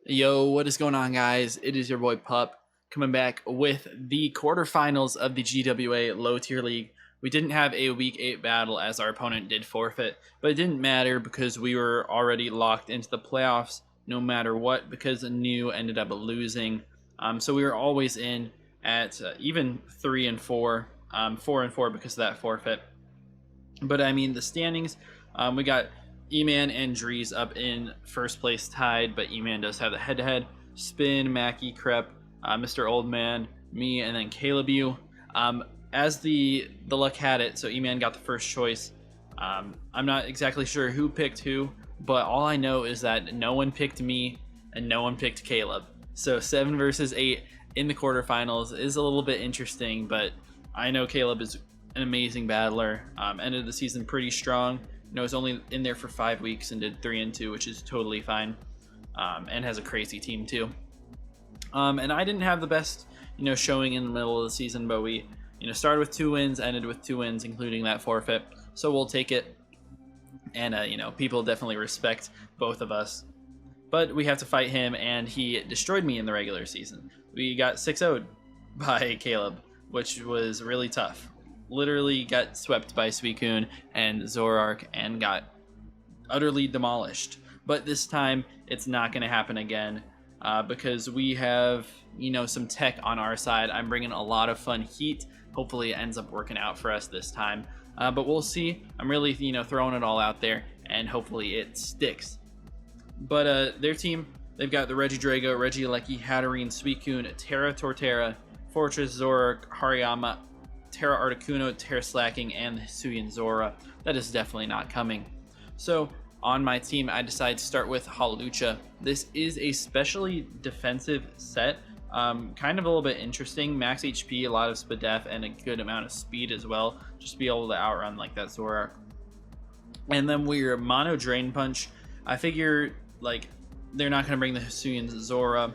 Yo, what is going on, guys? It is your boy Pup coming back with the quarterfinals of the GWA low tier league. We didn't have a week 8 battle as our opponent did forfeit, but it didn't matter because we were already locked into the playoffs no matter what because New ended up losing. So we were always in at even 3 and 4, 4 and 4 because of that forfeit. But I mean, the standings, we got E-Man and Drees up in first place tied, but E-Man does have the head-to-head. Spin, Mackie, Crep, Mr. Oldman, me, and then Caleb U. As the luck had it, so E-Man got the first choice. I'm not exactly sure who picked who, but all I know is that no one picked me and no one picked Caleb. So 7 versus 8 in the quarterfinals is a little bit interesting, but I know Caleb is an amazing battler. Ended the season pretty strong. You know, was only in there for 5 weeks and did 3 and 2, which is totally fine. And has a crazy team too. And I didn't have the best, showing in the middle of the season, but we, started with 2 wins, ended with 2 wins, including that forfeit. So we'll take it. And people definitely respect both of us. But we have to fight him, and he destroyed me in the regular season. We got 6-0'd by Caleb, which was really tough. Literally got swept by Suicune and Zoroark and got utterly demolished. But this time, it's not going to happen again because we have, some tech on our side. I'm bringing a lot of fun heat. Hopefully it ends up working out for us this time. But we'll see. I'm really, throwing it all out there, and hopefully it sticks. But their team, they've got the Regidrago, Regieleki, Hatterene, Suicune, Tera Torterra, Fortress, Zoroark, Hariyama, Tera Articuno, Tera Slacking, and Hisuian Zora. That is definitely not coming. So on my team, I decided to start with Hawlucha. This is a specially defensive set. Kind of a little bit interesting. Max HP, a lot of Spadef, and a good amount of speed as well. Just to be able to outrun like that Zoroark. And then we're Mono Drain Punch. I figure, they're not going to bring the Hisuian Zora.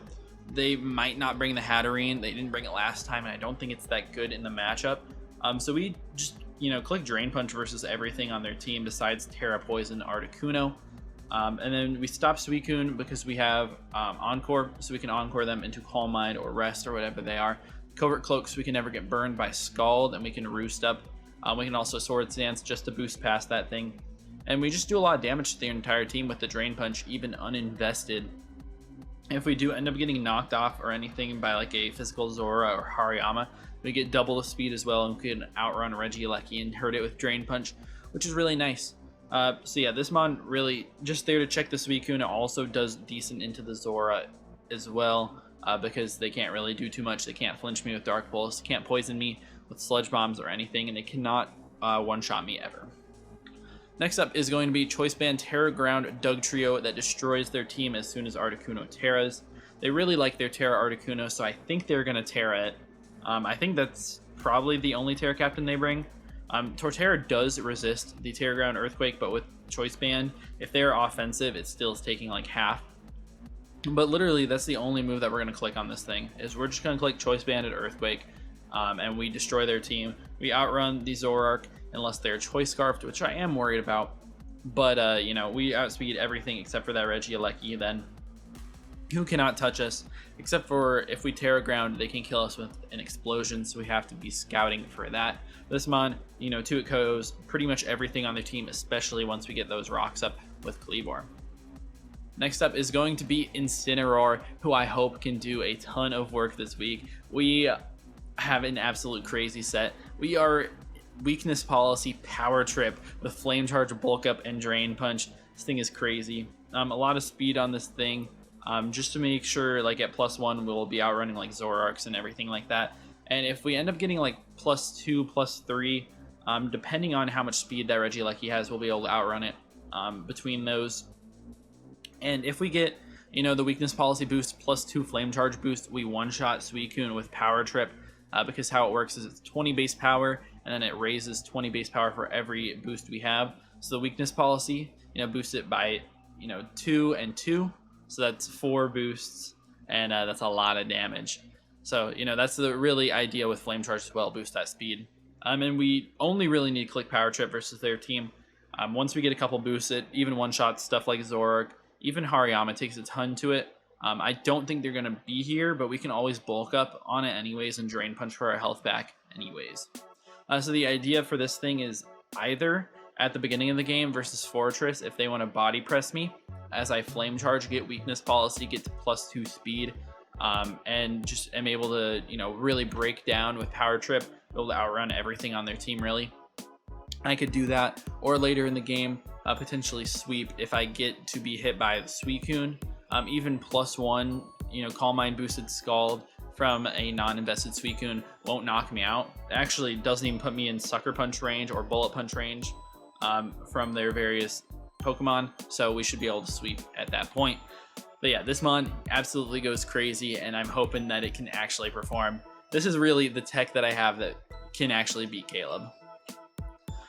They might not bring the Hatterene. They didn't bring it last time, and I don't think it's that good in the matchup. So we just, click Drain Punch versus everything on their team besides Terra Poison Articuno. And then we stop Suicune because we have Encore, so we can Encore them into Calm Mind or Rest or whatever they are. Covert Cloak, so we can never get burned by Scald, and we can Roost up. We can also Sword Stance just to boost past that thing. And we just do a lot of damage to the entire team with the Drain Punch, even uninvested. If we do end up getting knocked off or anything by like a physical Zora or Hariyama, we get double the speed as well, and we can outrun Regieleki and hurt it with Drain Punch, which is really nice. So yeah, this mon really just there to check the Suicune. It also does decent into the Zora as well, because they can't really do too much. They can't flinch me with Dark Pulse, can't poison me with Sludge Bombs or anything, and they cannot one-shot me ever. Next up is going to be Choice Band Terra Ground Doug Trio that destroys their team as soon as Articuno Terras. They really like their Terra Articuno, so I think they're going to Terra it. I think that's probably the only Terra Captain they bring. Torterra does resist the Terra Ground Earthquake, but with Choice Band, if they're offensive, it still is taking like half. But literally, that's the only move that we're going to click on this thing, is we're just going to click Choice Band at Earthquake, and we destroy their team. We outrun the Zoroark, unless they're Choice Scarfed, which I am worried about. But, we outspeed everything except for that Regieleki then, who cannot touch us, except for if we Terra Ground, they can kill us with an explosion, so we have to be scouting for that. This mon, 2 KOs pretty much everything on their team, especially once we get those rocks up with Kleavor. Next up is going to be INCINEROAR, who I hope can do a ton of work this week. We have an absolute crazy set. We are Weakness Policy Power Trip with Flame Charge, Bulk Up, and Drain Punch. This thing is crazy. A lot of speed on this thing, just to make sure like at +1 we'll be outrunning like Zoroarks and everything like that. And if we end up getting like +2, +3, depending on how much speed that Regieleki has, we'll be able to outrun it between those. And if we get, the Weakness Policy boost +2 Flame Charge boost, we one-shot Suicune with Power Trip, because how it works is it's 20 base power, and then it raises 20 base power for every boost we have. So the Weakness Policy, boosts it by, 2 and 2, so that's 4 boosts, and that's a lot of damage. So, that's the really idea with Flame Charge as well, boost that speed. And we only really need to click Power Trip versus their team. Once we get a couple boosts, it even one-shots stuff like Zoroark, even Hariyama takes a ton to it. I don't think they're going to be here, but we can always bulk up on it anyways and Drain Punch for our health back anyways. So the idea for this thing is either at the beginning of the game versus Fortress, if they want to body press me, as I Flame Charge, get Weakness Policy, get to +2 speed, and just am able to, really break down with Power Trip, able to outrun everything on their team, really. I could do that, or later in the game, potentially sweep if I get to be hit by the Suicune. Even +1, Calm Mind boosted Scald from a non-invested Suicune won't knock me out. It actually doesn't even put me in Sucker Punch range or Bullet Punch range from their various Pokemon, so we should be able to sweep at that point. But yeah, this mon absolutely goes crazy, and I'm hoping that it can actually perform. This is really the tech that I have that can actually beat Caleb.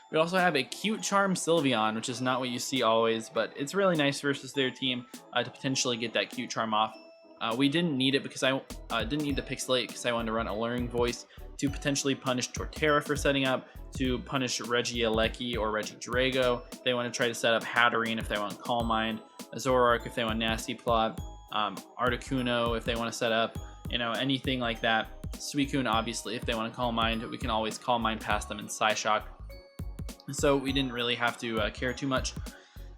We also have a Cute Charm Sylveon, which is not what you see always, but it's really nice versus their team to potentially get that Cute Charm off. We didn't need it because I didn't need the Pixelate because I wanted to run Alluring Voice to potentially punish Torterra for setting up, to punish Regieleki or Regidrago if they want to try to set up Hatterene, if they want Calm Mind, Zoroark if they want Nasty Plot, Articuno if they want to set up, anything like that. Suicune obviously if they want to Calm Mind, we can always Calm Mind past them in Psyshock. So we didn't really have to care too much.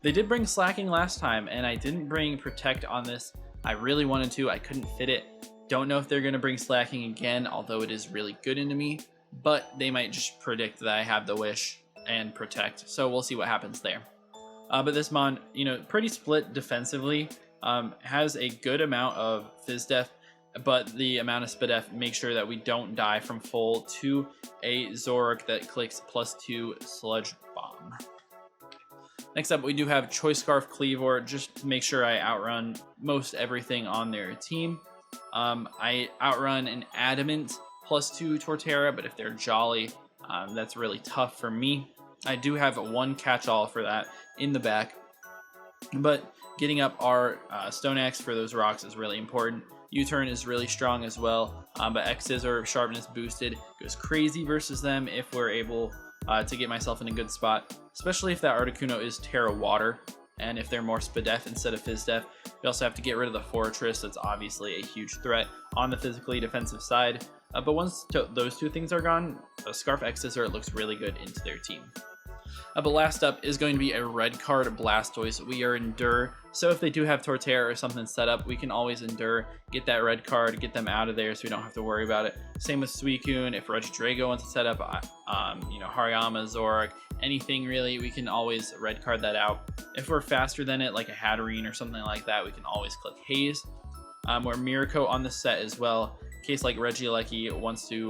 They did bring Slacking last time, and I didn't bring Protect on this. I really wanted to, I couldn't fit it. Don't know if they're going to bring Slacking again, although it is really good into me, but they might just predict that I have the Wish and Protect, so we'll see what happens there. But this mon, pretty split defensively, has a good amount of Fizz Def, but the amount of Spadef makes sure that we don't die from full to a Zoroark that clicks +2 Sludge Bomb. Next up, we do have Choice Scarf Cleavor, just to make sure I outrun most everything on their team. I outrun an Adamant +2 Torterra, but if they're Jolly, that's really tough for me. I do have one catch-all for that in the back, but getting up our Stone Axe for those rocks is really important. U-Turn is really strong as well, but X-Scissor, Sharpness boosted, goes crazy versus them if we're able to get myself in a good spot, especially if that Articuno is Terra Water, and if they're more Spadef instead of Fizz Def. We also have to get rid of the Fortress, that's obviously a huge threat on the physically defensive side, but once those two things are gone, Scarf X-Scissor looks really good into their team. But last up is going to be a red card Blastoise. We are Endure, so if they do have Torterra or something set up, we can always Endure, get that red card, get them out of there so we don't have to worry about it. Same with Suicune, if Regidrago wants to set up, Hariyama, Zoroark, anything really, we can always red card that out. If we're faster than it, like a Hatterene or something like that, we can always click Haze. We're Miracle on the set as well, in case like Regieleki wants to,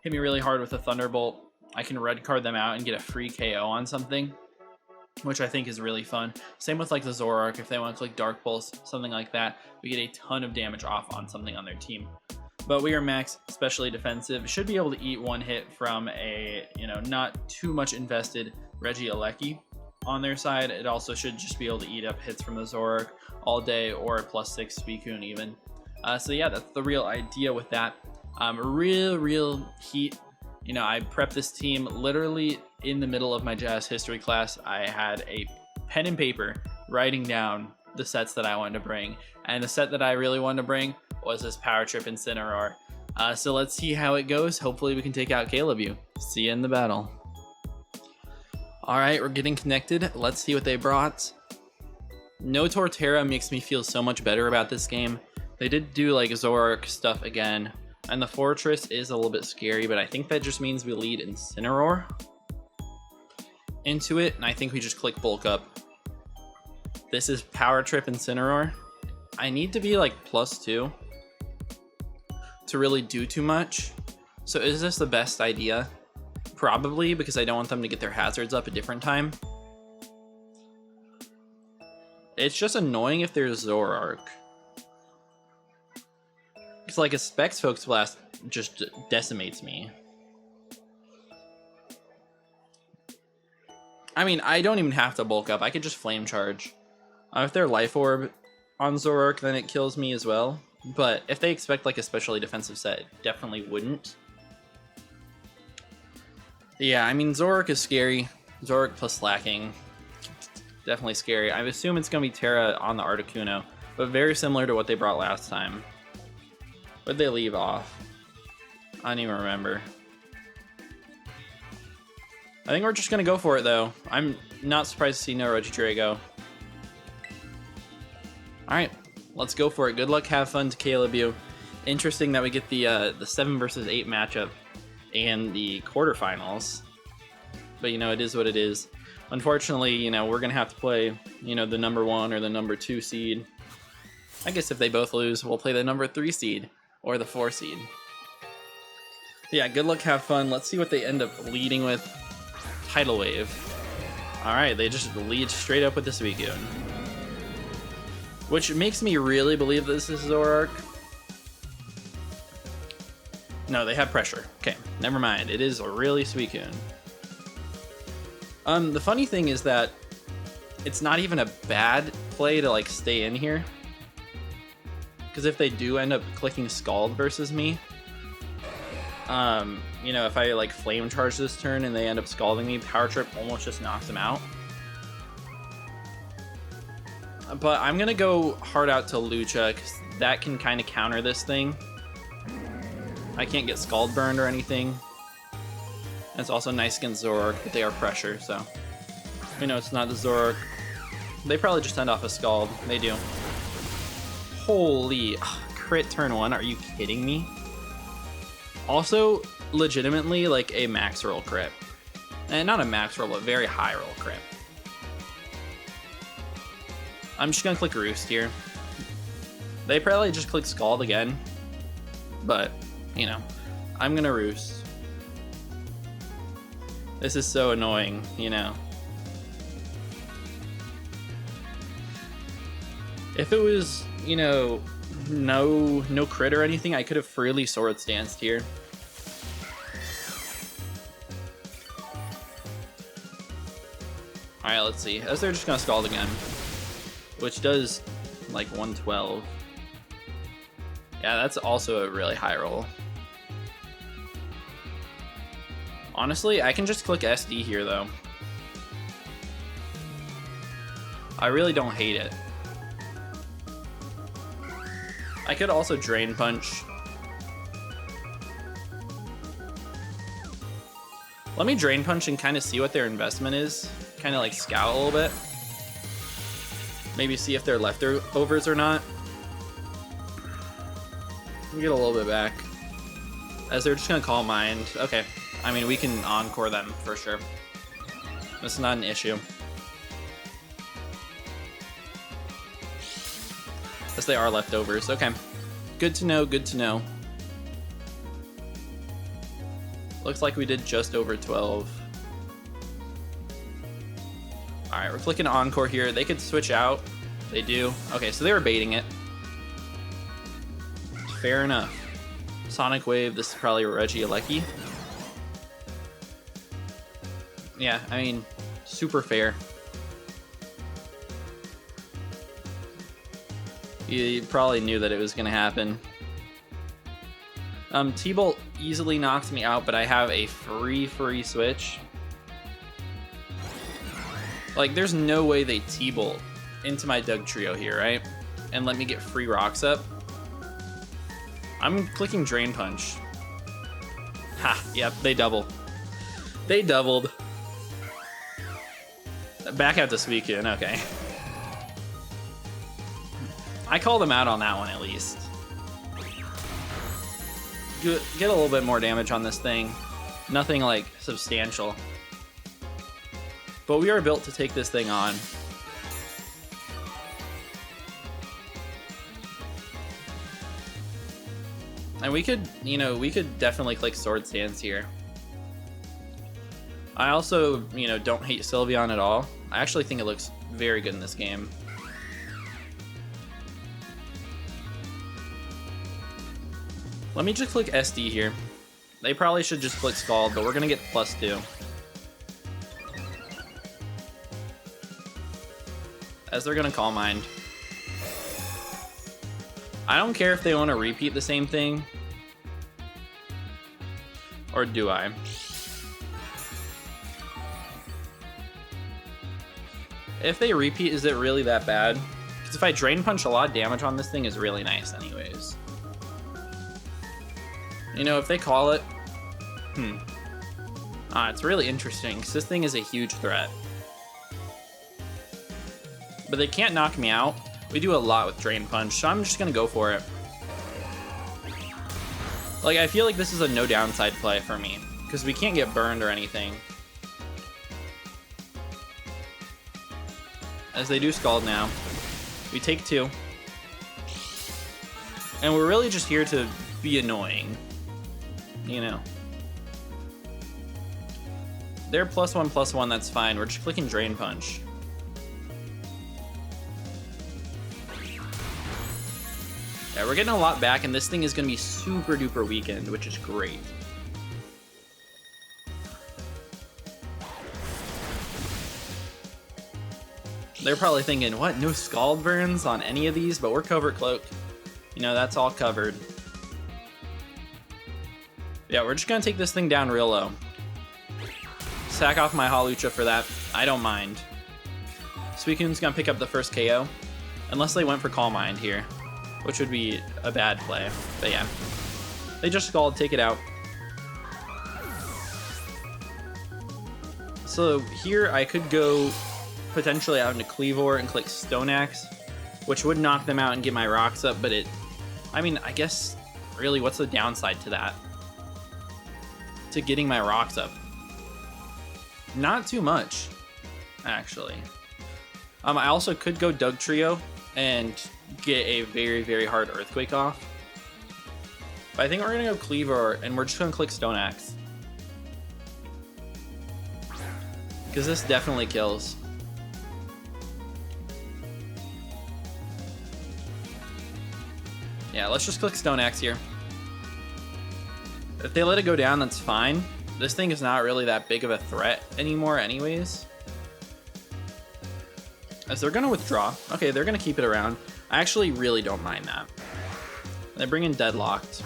hit me really hard with a Thunderbolt. I can red card them out and get a free KO on something, which I think is really fun. Same with like the Zoroark, if they want to click Dark Pulse, something like that, we get a ton of damage off on something on their team. But we are max especially defensive, should be able to eat one hit from a, not too much invested Regieleki on their side. It also should just be able to eat up hits from the Zoroark all day, or a +6 Suicune even. So yeah, that's the real idea with that. Real heat. I prepped this team literally in the middle of my Jazz history class. I had a pen and paper writing down the sets that I wanted to bring. And the set that I really wanted to bring was this Power Trip Incineroar. So let's see how it goes. Hopefully we can take out Caleb. See you in the battle. All right, we're getting connected. Let's see what they brought. No Torterra makes me feel so much better about this game. They did do like Zoroark stuff again. And the Fortress is a little bit scary, but I think that just means we lead Incineroar into it, and I think we just click Bulk Up. This is Power Trip Incineroar. I need to be like +2 to really do too much. So is this the best idea? Probably, because I don't want them to get their hazards up a different time. It's just annoying if there's Zoroark. It's like a Specs Focus Blast just decimates me. I mean, I don't even have to bulk up. I could just Flame Charge. If they're Life Orb on Zoroark, then it kills me as well. But if they expect like a specially defensive set, it definitely wouldn't. Yeah, I mean, Zoroark is scary. Zoroark plus Slacking. Definitely scary. I assume it's going to be Terra on the Articuno. but very similar to what they brought last time. What'd they leave off? I don't even remember. I think we're just gonna go for it though. I'm not surprised to see no Regidrago. Alright, let's go for it. Good luck, have fun to Caleb you. Interesting that we get the 7 versus 8 matchup and the quarterfinals. But you know, it is what it is. Unfortunately, you know, we're gonna have to play, you know, the number 1 or the number 2 seed. I guess if they both lose, we'll play the number 3 seed or the 4 seed. Yeah, good luck, have fun. Let's see what they end up leading with. Tidal Wave. Alright, they just lead straight up with the Suicune. Which makes me really believe this is Zoroark. No, they have pressure. Okay, never mind. It is really Suicune. The funny thing is that it's not even a bad play to like stay in here. Because if they do end up clicking Scald versus me, you know, if I like Flame Charge this turn and they end up scalding me, Power Trip almost just knocks them out. But I'm gonna go hard out to Lucha because that can kind of counter this thing. I can't get Scald burned or anything. And it's also nice against Zoroark, but they are pressure, so we know it's not the Zoroark. They probably just send off a Scald. They do. Holy crit turn 1, are you kidding me? Also, legitimately, like a max roll crit. And not a max roll, but very high roll crit. I'm just gonna click Roost here. They probably just click Scald again. But, you know, I'm gonna Roost. This is so annoying, you know. If it was, you know, no crit or anything, I could have freely Sword Stanced here. Alright, let's see. As they're just gonna Scald again. Which does, like, 112. Yeah, that's also a really high roll. Honestly, I can just click SD here, though. I really don't hate it. I could also Drain Punch. Let me Drain Punch and kind of see what their investment is. Kind of like scout a little bit. Maybe see if they're leftovers or not. Get a little bit back. As they're just gonna Call Mind. Okay. I mean, we can Encore them for sure. It's not an issue. As they are leftovers. Okay. Good to know, good to know. Looks like we did just over 12. Alright, we're clicking Encore here. They could switch out. They do. Okay, so they were baiting it. Fair enough. Sonic Wave, this is probably Regieleki. Yeah, I mean, super fair. You probably knew that it was going to happen. T-Bolt easily knocks me out, but I have a free switch. Like, there's no way they T-Bolt into my Doug Trio here, right? And let me get free rocks up. I'm clicking Drain Punch. Ha, yep, they double. They doubled. Back out to Suicune, okay. I called them out on that one at least. Get a little bit more damage on this thing. Nothing like substantial. But we are built to take this thing on. And we could, you know, we could definitely click Sword Stance here. I also, you know, don't hate Sylveon at all. I actually think it looks very good in this game. Let me just click SD here. They probably should just click Scald, but we're gonna get +2. As they're gonna Call Mind. I don't care if they want to repeat the same thing. Or do I? If they repeat, is it really that bad? Because if I Drain Punch, a lot of damage on this thing is really nice anyways. You know, if they call it... it's really interesting, because this thing is a huge threat. But they can't knock me out. We do a lot with Drain Punch, so I'm just going to go for it. Like, I feel like this is a no downside play for me, because we can't get burned or anything. As they do Scald now. We take 2. And we're really just here to be annoying. You know. They're +1/+1, that's fine. We're just clicking Drain Punch. Yeah, we're getting a lot back, and this thing is going to be super duper weakened, which is great. They're probably thinking, what, no Scald burns on any of these? But we're Covert Cloak. You know, that's all covered. Yeah, we're just going to take this thing down real low. Sack off my Hawlucha for that. I don't mind. Suicune's going to pick up the first KO. Unless they went for Calm Mind here, which would be a bad play. But yeah. They just Scald, take it out. So here I could go potentially out into Cleavor and click Stone Axe, which would knock them out and get my rocks up, but I mean, I guess, really, what's the downside to that? To getting my rocks up? Not too much, actually. I also could go Doug Trio and get a very, very hard Earthquake off. But I think we're going to go Cleavor, and we're just going to click Stone Axe. Because this definitely kills. Yeah, let's just click Stone Axe here. If they let it go down, that's fine. This thing is not really that big of a threat anymore anyways. As they're going to withdraw. Okay, they're going to keep it around. I actually really don't mind that. They bring in Deadlocked.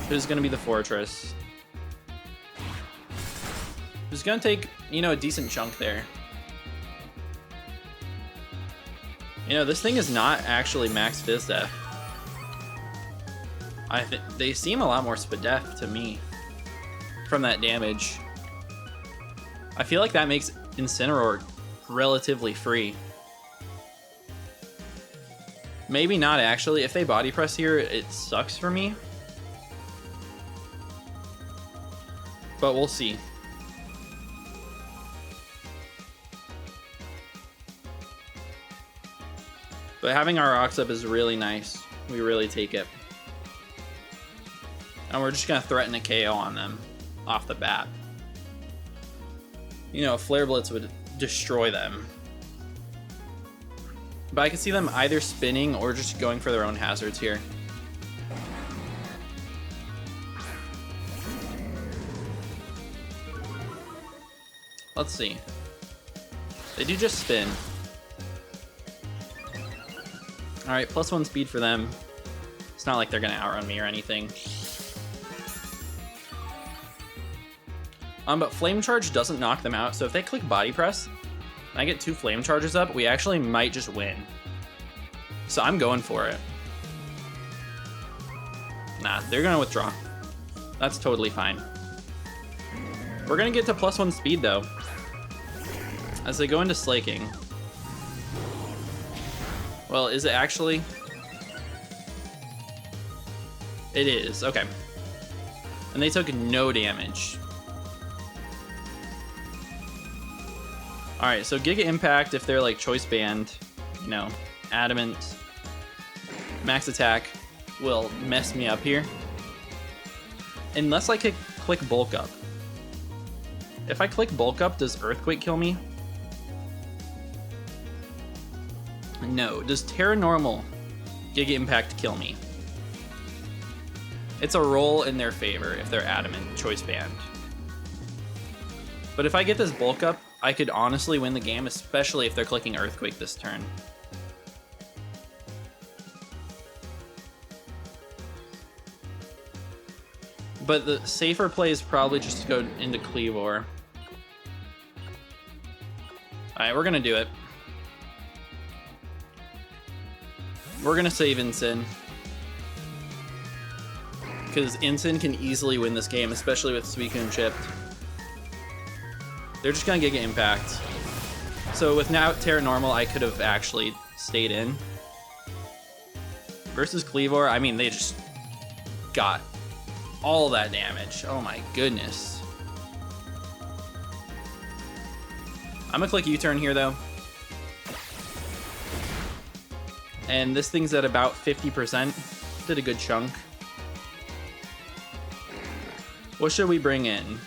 Who's going to be the Fortress. Who's going to take, you know, a decent chunk there. You know, this thing is not actually max Fizz Def. They seem a lot more Spadef to me from that damage. I feel like that makes Incineroar relatively free. Maybe not actually. If they body press here, it sucks for me. But we'll see. But having our rocks up is really nice. We really take it. And we're just going to threaten a KO on them off the bat. You know, Flare Blitz would destroy them. But I can see them either spinning or just going for their own hazards here. Let's see. They do just spin. Alright, +1 speed for them. It's not like they're going to outrun me or anything. But Flame Charge doesn't knock them out, so if they click Body Press, and I get 2 Flame Charges up, we actually might just win. So I'm going for it. Nah, they're going to withdraw. That's totally fine. We're going to get to +1 speed, though, as they go into Slaking. Well, is it actually? It is, okay. And they took no damage. Alright, so Giga Impact, if they're like Choice Band, you know, Adamant, Max Attack will mess me up here. Unless I could click Bulk Up. If I click Bulk Up, does Earthquake kill me? No. Does Terra Normal Giga Impact kill me? It's a roll in their favor if they're Adamant, Choice Band. But if I get this Bulk Up, I could honestly win the game, especially if they're clicking Earthquake this turn. But the safer play is probably just to go into Cleavor. Alright, we're gonna do it. We're gonna save Incin, because Incin can easily win this game, especially with Suicune chipped. They're just gonna Giga Impact. So with now Tera normal, I could have actually stayed in. Versus Kleavor, I mean, they just got all that damage. Oh my goodness. I'm gonna click U-turn here though. And this thing's at about 50%. Did a good chunk. What should we bring in?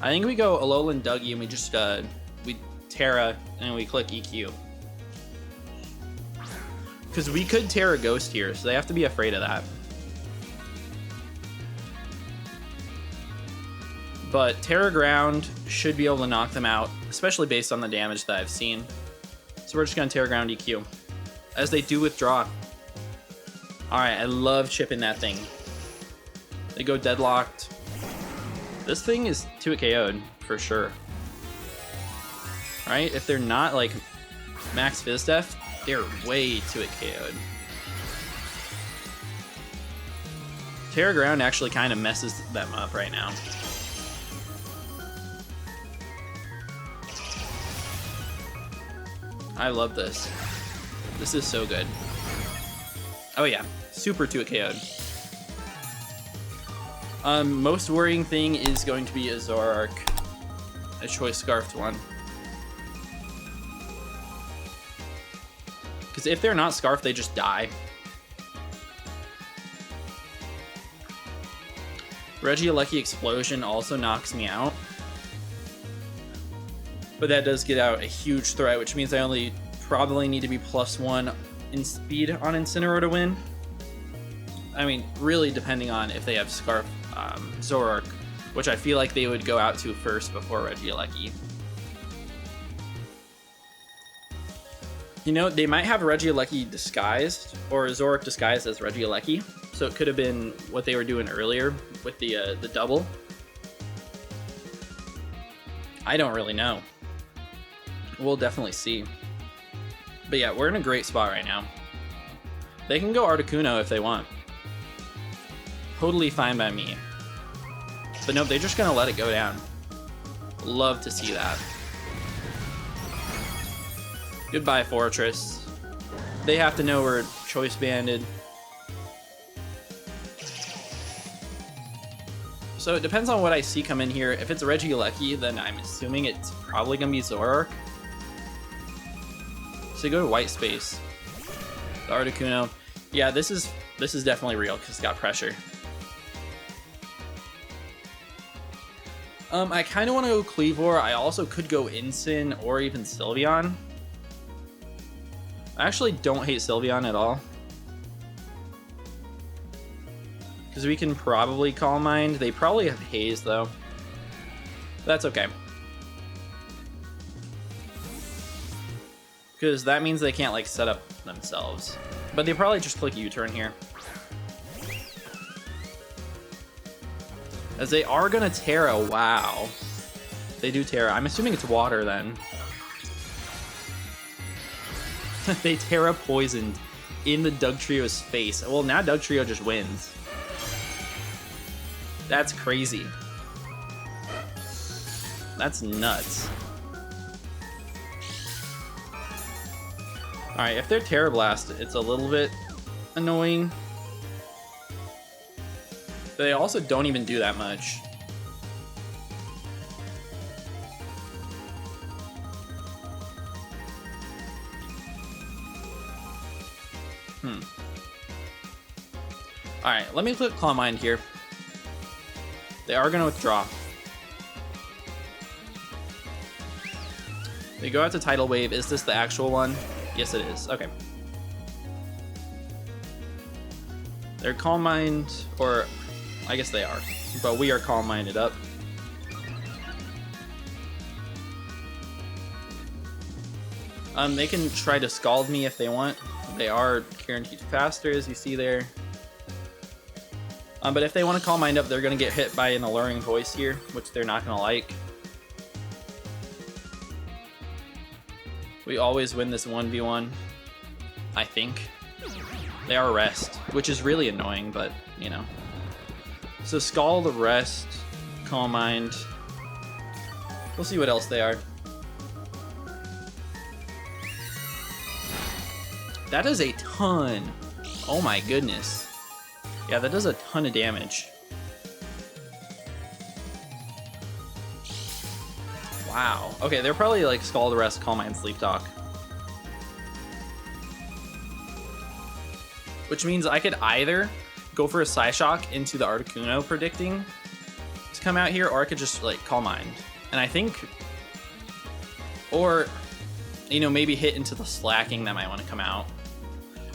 I think we go Alolan Dougie and we just we Tera and we click EQ. Because we could Tera Ghost here, so they have to be afraid of that. But Tera Ground should be able to knock them out, especially based on the damage that I've seen. So we're just going to Tera Ground EQ. As they do withdraw. Alright, I love chipping that thing. They go deadlocked. This thing is 2 KO'd for sure. Right? If they're not like max Fizz Def, they're way 2 KO'd. Tera Ground actually kind of messes them up right now. I love this. This is so good. Oh yeah, super 2 KO'd. Most worrying thing is going to be a Zoroark, a Choice Scarfed one. Because if they're not Scarfed, they just die. Regieleki Explosion also knocks me out. But that does get out a huge threat, which means I only probably need to be +1 in speed on Incineroar to win. I mean, really depending on if they have Scarf Zoroark, which I feel like they would go out to first before Regieleki. You know, they might have Regieleki disguised, or Zoroark disguised as Regieleki, so it could have been what they were doing earlier with the double. I don't really know. We'll definitely see. But yeah, we're in a great spot right now. They can go Articuno if they want. Totally fine by me. But nope, they're just gonna let it go down. Love to see that. Goodbye, Fortress. They have to know we're choice banded. So it depends on what I see come in here. If it's Regieleki, then I'm assuming it's probably gonna be Zoroark. So go to white space. The Articuno. Yeah, this is definitely real because it's got pressure. I kind of want to go Kleavor. I also could go Incin or even Sylveon. I actually don't hate Sylveon at all. Because we can probably Calm Mind. They probably have Haze though. That's okay. Because that means they can't like set up themselves. But they probably just click U-turn here. As they are gonna Tera, wow. They do Tera. I'm assuming it's water then. They Tera poisoned in the Dugtrio's face. Well, now Dugtrio just wins. That's crazy. That's nuts. Alright, if they're Tera Blast, it's a little bit annoying. But they also don't even do that much. Alright, let me click Claw Mind here. They are going to withdraw. They go out to Tidal Wave. Is this the actual one? Yes, it is. Okay. They're Calm Mind, or I guess they are, but we are Calm Minded up. They can try to Scald me if they want. They are guaranteed faster, as you see there. But if they want to Calm Mind up, they're going to get hit by an Alluring Voice here, which they're not going to like. We always win this 1v1, I think. They are rest, which is really annoying, but, you know. So Scald, Rest, Calm Mind. We'll see what else they are. That does a ton. Oh my goodness. Yeah, that does a ton of damage. Wow. Okay, they're probably like Scald, Rest, Calm Mind, Sleep Talk. Which means I could either go for a Psyshock into the Articuno predicting to come out here, or I could just like Calm Mind. And I think, or, you know, maybe hit into the Slacking that might want to come out.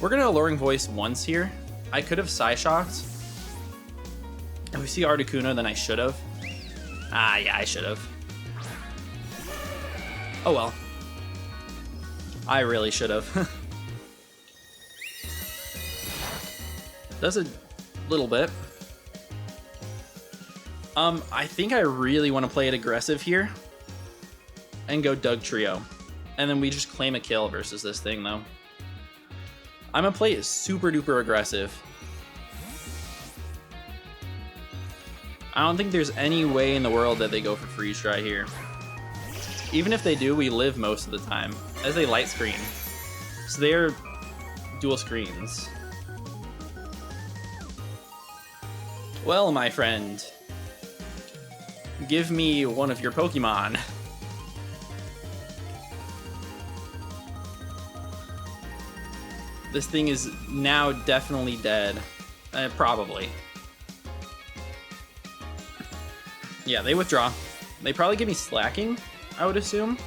We're going to Alluring Voice once here. I could have Psyshocked. If we see Articuno, then I should have. Ah, yeah, I should have. Oh well. I really should have. Does a little bit. I think I really want to play it aggressive here and go Doug Trio. And then we just claim a kill versus this thing, though. I'm going to play it super duper aggressive. I don't think there's any way in the world that they go for Freeze Dry here. Even if they do, we live most of the time as a light screen. So they're dual screens. Well, my friend, give me one of your Pokemon. This thing is now definitely dead. Probably. Yeah, they withdraw. They probably give me Slacking, I would assume.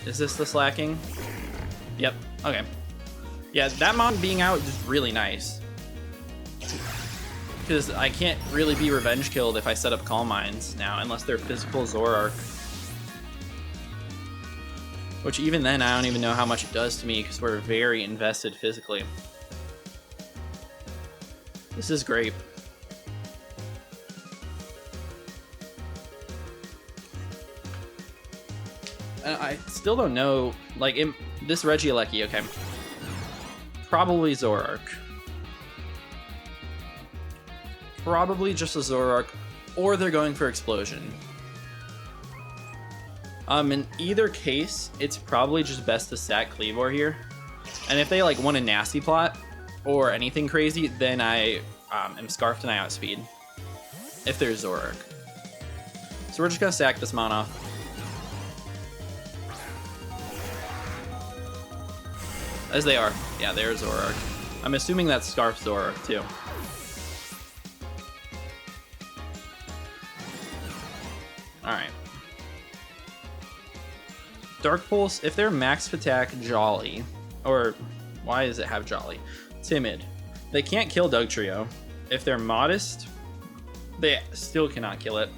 Is this the Slacking? Yep, okay. Yeah, that Mon being out is really nice. Because I can't really be revenge killed if I set up Calm Minds now, unless they're physical Zoroark. Which even then, I don't even know how much it does to me, because we're very invested physically. This is great. I still don't know, like, this Regieleki, okay. Probably Zoroark. Probably just a Zoroark, or they're going for Explosion. In either case, it's probably just best to sack Kleavor here. And if they, like, want a nasty plot, or anything crazy, then I am Scarfed and I outspeed. If there's Zoroark. So we're just gonna sack this Mon off. As they are. Yeah, there's Zoroark. I'm assuming that's Scarf Zoroark, too. Alright. Dark Pulse, if they're max attack Jolly, or why does it have Jolly? Timid. They can't kill Doug Trio. If they're Modest, they still cannot kill it.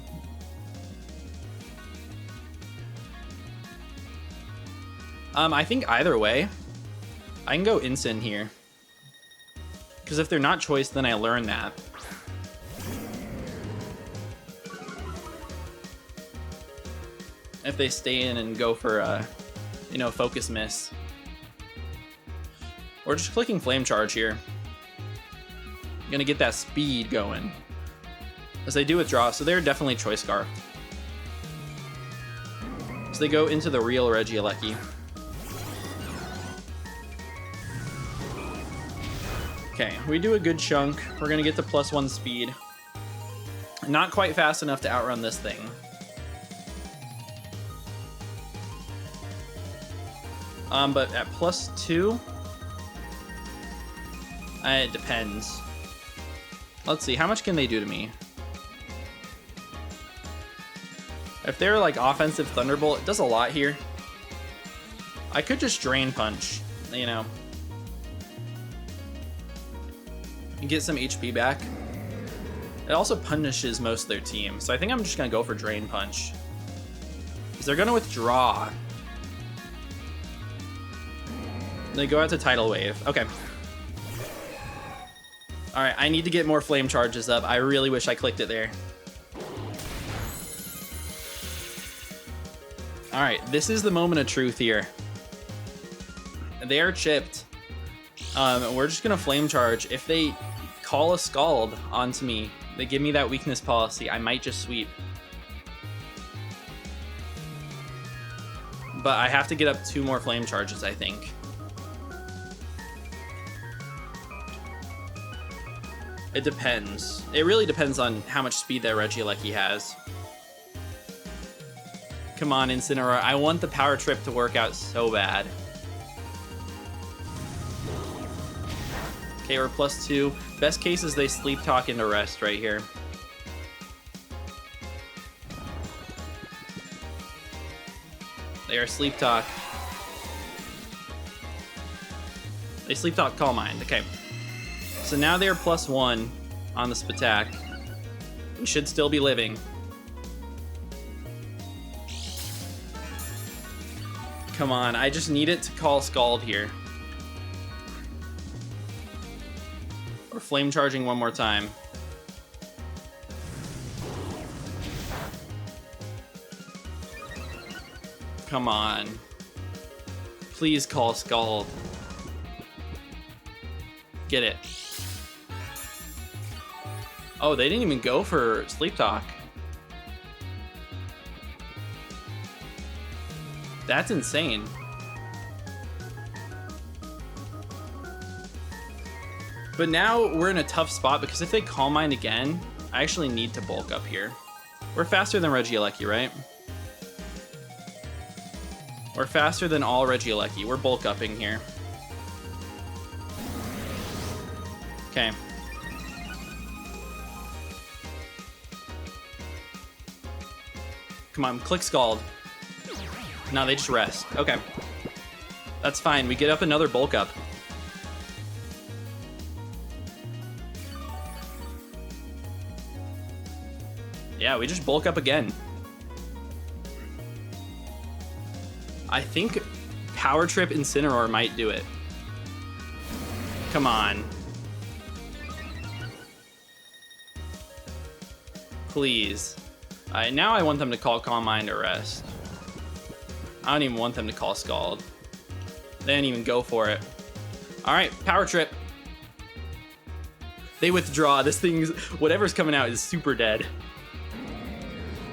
I think either way, I can go Incin here. Because if they're not Choice, then I learn that. If they stay in and go for a, you know, Focus Miss. Or just clicking Flame Charge here. I'm gonna get that speed going. As they do withdraw, so they're definitely Choice Scarf. So they go into the real Regieleki. Okay, we do a good chunk. We're gonna get to +1 speed. Not quite fast enough to outrun this thing. But at +2, it depends. Let's see, how much can they do to me? If they're like offensive Thunderbolt, it does a lot here. I could just Drain Punch, you know. And get some HP back. It also punishes most of their team, so I think I'm just gonna go for Drain Punch. Because they're gonna withdraw. They go out to Tidal Wave. Okay. Alright, I need to get more Flame Charges up. I really wish I clicked it there. Alright, this is the moment of truth here. They are chipped. We're just gonna flame charge. If they call a Scald onto me, they give me that weakness policy, I might just sweep. But I have to get up 2 more flame charges, I think. It depends. It really depends on how much speed that Regieleki has. Come on, Incineroar. I want the power trip to work out so bad. Okay, we're +2. Best case is they sleep talk into rest right here. They are sleep talk. They sleep talk Calm Mind. Okay. So now they're +1 on this attack. We should still be living. Come on, I just need it to call Scald here. We're flame charging one more time. Come on. Please call Scald. Get it. Oh, they didn't even go for Sleep Talk. That's insane. But now we're in a tough spot because if they Calm Mind again, I actually need to bulk up here. We're faster than Regieleki, right? We're faster than all Regieleki. We're bulk upping here. Okay. Come on, click Scald. No, they just rest. Okay. That's fine. We get up another bulk up. Yeah, we just bulk up again. I think Power Trip Incineroar might do it. Come on. Please. Now I want them to call Calm Mind or rest. I don't even want them to call Scald. They didn't even go for it. Alright, Power Trip. They withdraw. This thing's... whatever's coming out is super dead.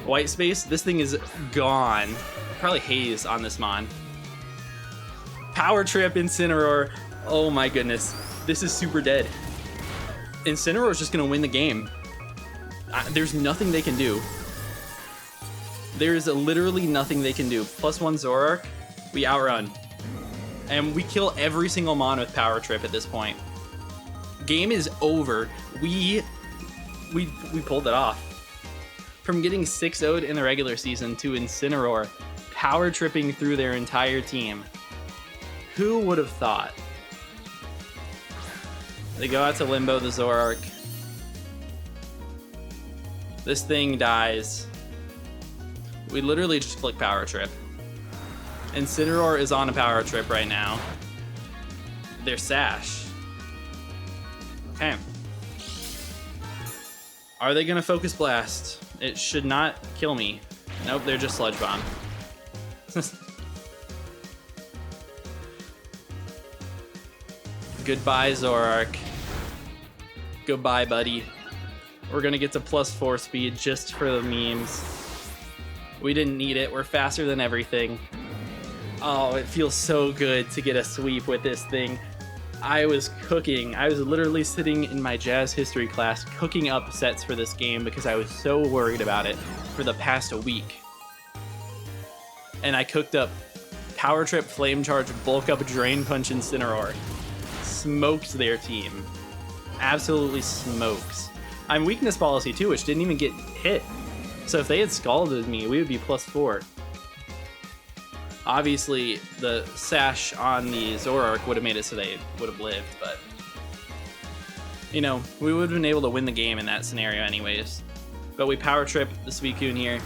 White space, this thing is gone. Probably haze on this mon. Power Trip Incineroar. Oh my goodness. This is super dead. Incineroar is just gonna win the game. There's nothing they can do. There's literally nothing they can do. +1 Zoroark, we outrun. And we kill every single mon with Power Trip at this point. Game is over. We pulled it off. From getting 6-0'd in the regular season to Incineroar power tripping through their entire team. Who would have thought? They go out to Limbo the Zoroark. This thing dies. We literally just click Power Trip. Incineroar is on a Power Trip right now. Their Sash. Okay. Are they gonna Focus Blast? It should not kill me. Nope, they're just Sludge Bomb. Goodbye, Zoroark. Goodbye, buddy. We're gonna get to +4 speed just for the memes. We didn't need it. We're faster than everything. Oh, it feels so good to get a sweep with this thing. I was cooking. I was literally sitting in my jazz history class cooking up sets for this game because I was so worried about it for the past week. And I cooked up Power Trip, Flame Charge, Bulk Up, Drain Punch, Incineroar. Smokes their team. Absolutely smokes. I'm Weakness Policy too, which didn't even get hit. So if they had Scalded me, we would be +4. Obviously, the Sash on the Zoroark would have made it so they would have lived, but... you know, we would have been able to win the game in that scenario anyways. But we Power Trip the Suicune here.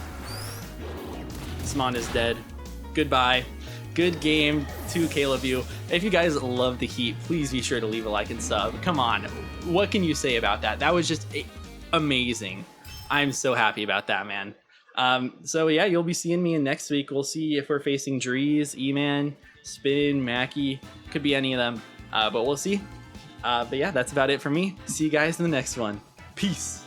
Smon is dead. Goodbye. Good game to Caleb you. If you guys love the heat, please be sure to leave a like and sub. Come on, what can you say about that? That was just amazing. I'm so happy about that, man. So yeah, you'll be seeing me in next week. We'll see if we're facing Drees, E-Man, Spin, Mackie. Could be any of them. but we'll see. But yeah, that's about it for me. See you guys in the next one. Peace.